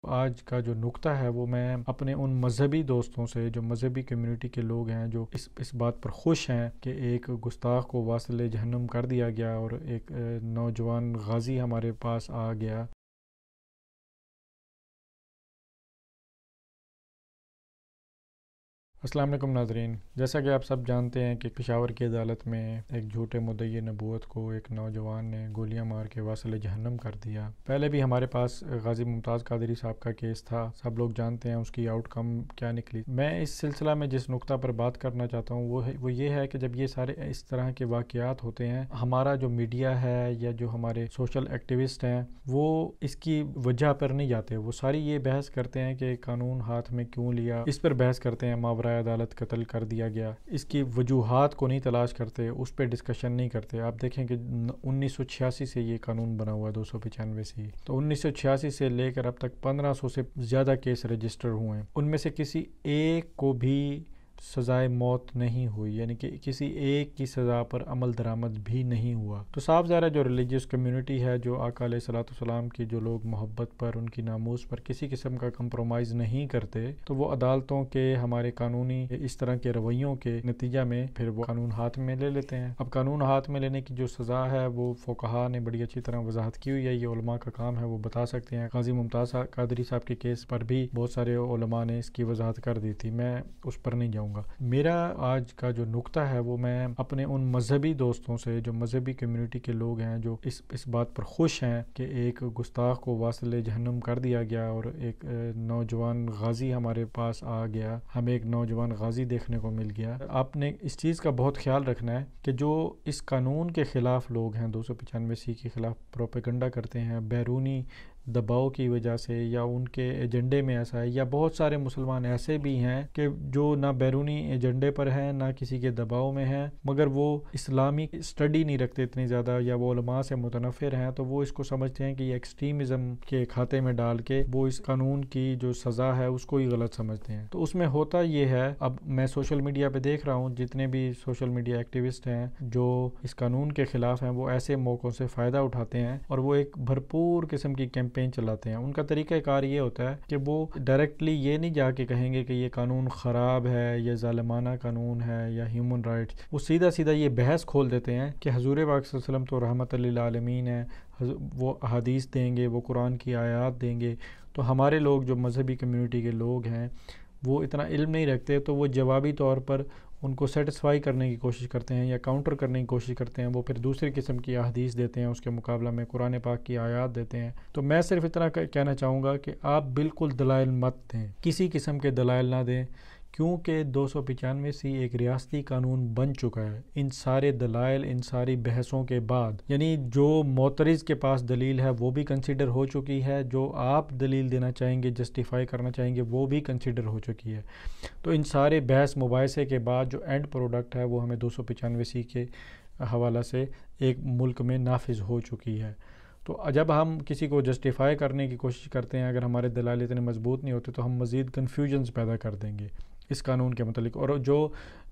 آج کا جو نکتہ ہے وہ میں اپنے ان مذہبی دوستوں سے جو مذہبی کمیونٹی کے لوگ ہیں جو اس بات پر خوش ہیں کہ ایک گستاخ کو واصل جہنم کر دیا گیا اور ایک نوجوان غازی ہمارے پاس آ گیا۔ السلام علیکم ناظرین، جیسا کہ آپ سب جانتے ہیں کہ پشاور کی عدالت میں ایک جھوٹے مدعی نبوت کو ایک نوجوان نے گولیاں مار کے واصل جہنم کر دیا۔ پہلے بھی ہمارے پاس غازی ممتاز قادری صاحب کا کیس تھا، سب لوگ جانتے ہیں اس کی آؤٹ کم کیا نکلی۔ میں اس سلسلہ میں جس نقطہ پر بات کرنا چاہتا ہوں وہ یہ ہے کہ جب یہ سارے اس طرح کے واقعات ہوتے ہیں، ہمارا جو میڈیا ہے یا جو ہمارے سوشل ایکٹیوسٹ ہیں وہ اس کی وجہ پر نہیں جاتے، وہ ساری یہ بحث کرتے ہیں کہ قانون ہاتھ میں کیوں لیا، اس پر بحث کرتے ہیں، ماورائے عدالت قتل کر دیا گیا، اس کی وجوہات کو نہیں تلاش کرتے، اس پہ ڈسکشن نہیں کرتے۔ آپ دیکھیں کہ 1986 سے یہ قانون بنا ہوا ہے، 295 سے، تو 1986 سے لے کر اب تک 1500 سے زیادہ کیس رجسٹر ہوئے ہیں، ان میں سے کسی ایک کو بھی سزائے موت نہیں ہوئی، یعنی کہ کسی ایک کی سزا پر عمل درآمد بھی نہیں ہوا۔ تو صاف ظاہر ہے جو ریلیجیس کمیونٹی ہے، جو آقا علیہ الصلوۃ والسلام کی جو لوگ محبت پر، ان کی ناموس پر کسی قسم کا کمپرومائز نہیں کرتے، تو وہ عدالتوں کے ہمارے قانونی اس طرح کے رویوں کے نتیجہ میں پھر وہ قانون ہاتھ میں لے لیتے ہیں۔ اب قانون ہاتھ میں لینے کی جو سزا ہے وہ فقہا نے بڑی اچھی طرح وضاحت کی ہوئی ہے، یہ علماء کا کام ہے، وہ بتا سکتے ہیں۔ غازی ممتاز قادری صاحب کے کیس پر بھی بہت سارے علماء نے اس کی وضاحت کر دی تھی، میں اس پر نہیں جاؤں گا۔ میرا آج کا جو نکتہ ہے وہ میں اپنے ان مذہبی دوستوں سے جو مذہبی کمیونٹی کے لوگ ہیں جو اس بات پر خوش ہیں کہ ایک گستاخ کو واصل جہنم کر دیا گیا اور ایک نوجوان غازی ہمارے پاس آ گیا، ہمیں ایک نوجوان غازی دیکھنے کو مل گیا۔ آپ نے اس چیز کا بہت خیال رکھنا ہے کہ جو اس قانون کے خلاف لوگ ہیں، 295 کے خلاف پروپیگنڈا کرتے ہیں بیرونی دباؤ کی وجہ سے، یا ان کے ایجنڈے میں ایسا ہے، یا بہت سارے مسلمان ایسے بھی ہیں کہ جو نہ بیرونی ایجنڈے پر ہیں نہ کسی کے دباؤ میں ہیں، مگر وہ اسلامی اسٹڈی نہیں رکھتے اتنی زیادہ، یا وہ علماء سے متنفر ہیں، تو وہ اس کو سمجھتے ہیں کہ یہ ایکسٹریمزم کے کھاتے میں ڈال کے وہ اس قانون کی جو سزا ہے اس کو ہی غلط سمجھتے ہیں۔ تو اس میں ہوتا یہ ہے، اب میں سوشل میڈیا پہ دیکھ رہا ہوں جتنے بھی سوشل میڈیا ایکٹیوسٹ ہیں جو اس قانون کے خلاف ہیں، وہ ایسے موقعوں سے فائدہ اٹھاتے ہیں اور وہ ایک بھرپور قسم کی کیمپین چلاتے ہیں۔ ان کا طریقہ کار یہ ہوتا ہے کہ وہ ڈائریکٹلی یہ نہیں جا کے کہیں گے کہ یہ قانون خراب ہے یا ظالمانہ قانون ہے یا ہیومن رائٹس، وہ سیدھا سیدھا یہ بحث کھول دیتے ہیں کہ حضور پاک صلی اللہ علیہ وسلم تو رحمت للعالمین ہے، وہ احادیث دیں گے، وہ قرآن کی آیات دیں گے، تو ہمارے لوگ جو مذہبی کمیونٹی کے لوگ ہیں وہ اتنا علم نہیں رکھتے، تو وہ جوابی طور پر ان کو سیٹسفائی کرنے کی کوشش کرتے ہیں یا کاؤنٹر کرنے کی کوشش کرتے ہیں، وہ پھر دوسری قسم کی احادیث دیتے ہیں، اس کے مقابلہ میں قرآن پاک کی آیات دیتے ہیں۔ تو میں صرف اتنا کہنا چاہوں گا کہ آپ بالکل دلائل مت دیں، کسی قسم کے دلائل نہ دیں، کیونکہ 295 ایک ریاستی قانون بن چکا ہے۔ ان سارے دلائل، ان ساری بحثوں کے بعد، یعنی جو معترض کے پاس دلیل ہے وہ بھی کنسیڈر ہو چکی ہے، جو آپ دلیل دینا چاہیں گے، جسٹیفائی کرنا چاہیں گے، وہ بھی کنسیڈر ہو چکی ہے۔ تو ان سارے بحث مباحثے کے بعد جو اینڈ پروڈکٹ ہے وہ ہمیں 295 کے حوالہ سے ایک ملک میں نافذ ہو چکی ہے۔ تو جب ہم کسی کو جسٹیفائی کرنے کی کوشش کرتے ہیں، اگر ہمارے دلائل اتنے مضبوط نہیں ہوتے تو ہم مزید کنفیوژنز پیدا کر دیں گے اس قانون کے متعلق، اور جو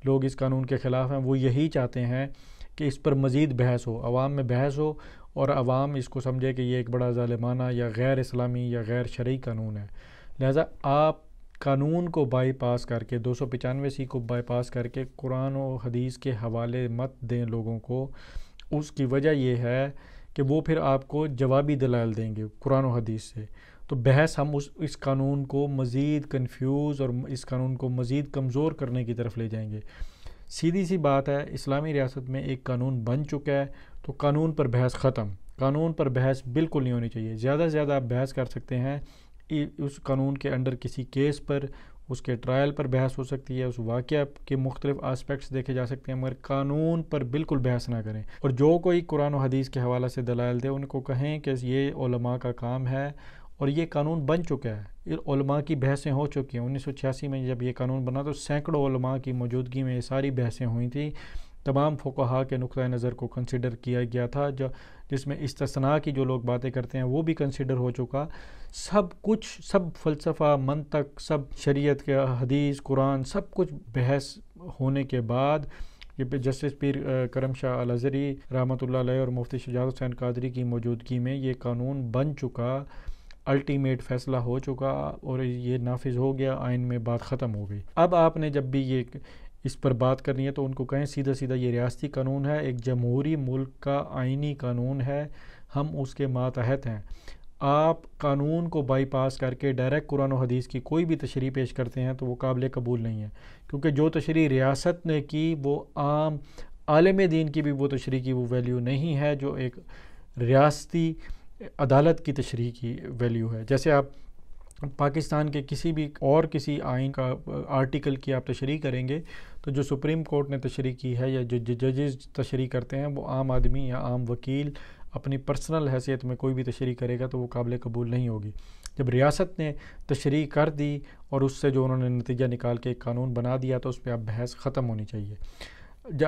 لوگ اس قانون کے خلاف ہیں وہ یہی چاہتے ہیں کہ اس پر مزید بحث ہو، عوام میں بحث ہو، اور عوام اس کو سمجھے کہ یہ ایک بڑا ظالمانہ یا غیر اسلامی یا غیر شرعی قانون ہے۔ لہذا آپ قانون کو بائی پاس کر کے، 295 کو بائی پاس کر کے قرآن و حدیث کے حوالے مت دیں لوگوں کو۔ اس کی وجہ یہ ہے کہ وہ پھر آپ کو جوابی دلائل دیں گے قرآن و حدیث سے، تو بحث ہم اس قانون کو مزید کنفیوز اور اس قانون کو مزید کمزور کرنے کی طرف لے جائیں گے۔ سیدھی سی بات ہے، اسلامی ریاست میں ایک قانون بن چکا ہے تو قانون پر بحث ختم، قانون پر بحث بالکل نہیں ہونی چاہیے۔ زیادہ سے زیادہ آپ بحث کر سکتے ہیں اس قانون کے انڈر کسی کیس پر، اس کے ٹرائل پر بحث ہو سکتی ہے، اس واقعہ کے مختلف آسپیکٹس دیکھے جا سکتے ہیں، مگر قانون پر بالکل بحث نہ کریں۔ اور جو کوئی قرآن و حدیث کے حوالہ سے دلائل دے، ان کو کہیں کہ یہ علماء کا کام ہے اور یہ قانون بن چکا ہے، یہ علماء کی بحثیں ہو چکی ہیں۔ 1986 میں جب یہ قانون بنا تو سینکڑوں علماء کی موجودگی میں یہ ساری بحثیں ہوئی تھیں، تمام فقہا کے نقطۂ نظر کو کنسیڈر کیا گیا تھا، جس میں استثناء کی جو لوگ باتیں کرتے ہیں وہ بھی کنسیڈر ہو چکا۔ سب کچھ، سب فلسفہ، منطق، سب شریعت کے حدیث، قرآن، سب کچھ بحث ہونے کے بعد یہ جسٹس پیر کرم شاہ الازہری رحمۃ اللہ علیہ اور مفتی شجاعت حسین قادری کی موجودگی میں یہ قانون بن چکا۔ الٹیمیٹ فیصلہ ہو چکا اور یہ نافذ ہو گیا، آئین میں بات ختم ہو گئی۔ اب آپ نے جب بھی یہ اس پر بات کرنی ہے تو ان کو کہیں سیدھا سیدھا یہ ریاستی قانون ہے، ایک جمہوری ملک کا آئینی قانون ہے، ہم اس کے ماتحت ہیں۔ آپ قانون کو بائی پاس کر کے ڈائریکٹ قرآن و حدیث کی کوئی بھی تشریح پیش کرتے ہیں تو وہ قابل قبول نہیں ہے، کیونکہ جو تشریح ریاست نے کی وہ عام عالم دین کی بھی وہ تشریح کی وہ ویلیو نہیں ہے جو ایک ریاستی عدالت کی تشریح کی ویلیو ہے۔ جیسے آپ پاکستان کے کسی بھی اور کسی آئین کا آرٹیکل کی آپ تشریح کریں گے تو جو سپریم کورٹ نے تشریح کی ہے یا جو ججز تشریح کرتے ہیں وہ عام آدمی یا عام وکیل اپنی پرسنل حیثیت میں کوئی بھی تشریح کرے گا تو وہ قابل قبول نہیں ہوگی۔ جب ریاست نے تشریح کر دی اور اس سے جو انہوں نے نتیجہ نکال کے ایک قانون بنا دیا تو اس پہ اب بحث ختم ہونی چاہیے۔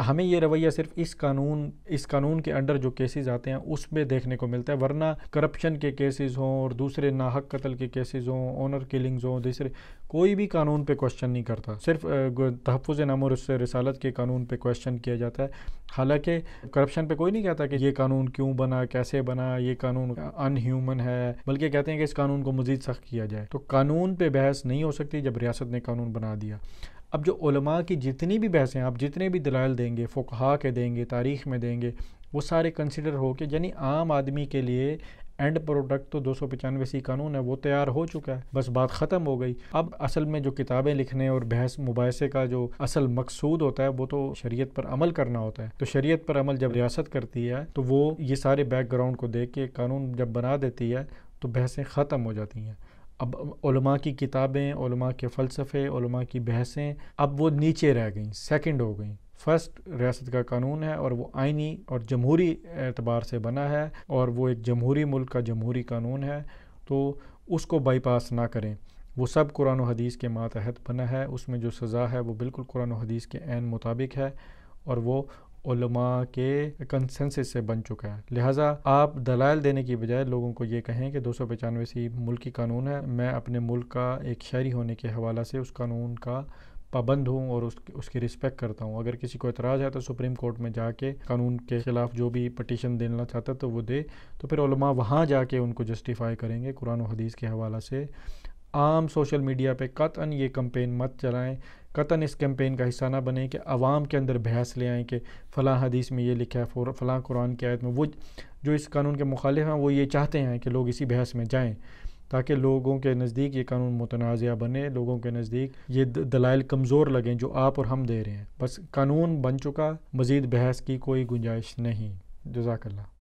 ہمیں یہ رویہ صرف اس قانون کے انڈر جو کیسز آتے ہیں اس میں دیکھنے کو ملتا ہے، ورنہ کرپشن کے کیسز ہوں اور دوسرے ناحق قتل کے کیسز ہوں، آنر کلنگز ہوں، دوسرے کوئی بھی قانون پہ کوشچن نہیں کرتا، صرف تحفظ نام و رسالت کے قانون پہ کوشچن کیا جاتا ہے۔ حالانکہ کرپشن پہ کوئی نہیں کہتا کہ یہ قانون کیوں بنا، کیسے بنا، یہ قانون ان ہیومن ہے، بلکہ کہتے ہیں کہ اس قانون کو مزید سخت کیا جائے۔ تو قانون پہ بحث نہیں ہو سکتی جب ریاست نے قانون بنا دیا۔ اب جو علماء کی جتنی بھی بحثیں آپ جتنے بھی دلائل دیں گے، فقہا کے دیں گے، تاریخ میں دیں گے، وہ سارے کنسیڈر ہو کے یعنی عام آدمی کے لیے اینڈ پروڈکٹ تو 295 قانون ہے وہ تیار ہو چکا ہے، بس بات ختم ہو گئی۔ اب اصل میں جو کتابیں لکھنے اور بحث مباحثے کا جو اصل مقصود ہوتا ہے وہ تو شریعت پر عمل کرنا ہوتا ہے۔ تو شریعت پر عمل جب ریاست کرتی ہے تو وہ یہ سارے بیک گراؤنڈ کو دیکھ کے قانون جب بنا دیتی ہے تو بحثیں ختم ہو جاتی ہیں۔ اب علماء کی کتابیں، علماء کے فلسفے، علماء کی بحثیں اب وہ نیچے رہ گئیں، سیکنڈ ہو گئیں۔ فرسٹ ریاست کا قانون ہے اور وہ آئینی اور جمہوری اعتبار سے بنا ہے اور وہ ایک جمہوری ملک کا جمہوری قانون ہے، تو اس کو بائی پاس نہ کریں۔ وہ سب قرآن و حدیث کے ماتحت بنا ہے، اس میں جو سزا ہے وہ بالکل قرآن و حدیث کے عین مطابق ہے اور وہ علماء کے کنسنسس سے بن چکا ہے۔ لہٰذا آپ دلائل دینے کی بجائے لوگوں کو یہ کہیں کہ 295 ملکی قانون ہے، میں اپنے ملک کا ایک شہری ہونے کے حوالہ سے اس قانون کا پابند ہوں اور اس کی رسپیکٹ کرتا ہوں۔ اگر کسی کو اعتراض ہے تو سپریم کورٹ میں جا کے قانون کے خلاف جو بھی پٹیشن دینا چاہتا تو وہ دے، تو پھر علماء وہاں جا کے ان کو جسٹیفائی کریں گے قرآن و حدیث کے حوالہ سے۔ عام سوشل میڈیا پہ قطعاً یہ کمپین مت چلائیں، قطعاً اس کیمپین کا حصہ نہ بنیں کہ عوام کے اندر بحث لے آئیں کہ فلاں حدیث میں یہ لکھا ہے، فلاں قرآن کی آیت میں۔ وہ جو اس قانون کے مخالف ہیں وہ یہ چاہتے ہیں کہ لوگ اسی بحث میں جائیں تاکہ لوگوں کے نزدیک یہ قانون متنازعہ بنے، لوگوں کے نزدیک یہ دلائل کمزور لگیں جو آپ اور ہم دے رہے ہیں۔ بس قانون بن چکا، مزید بحث کی کوئی گنجائش نہیں۔ جزاک اللہ۔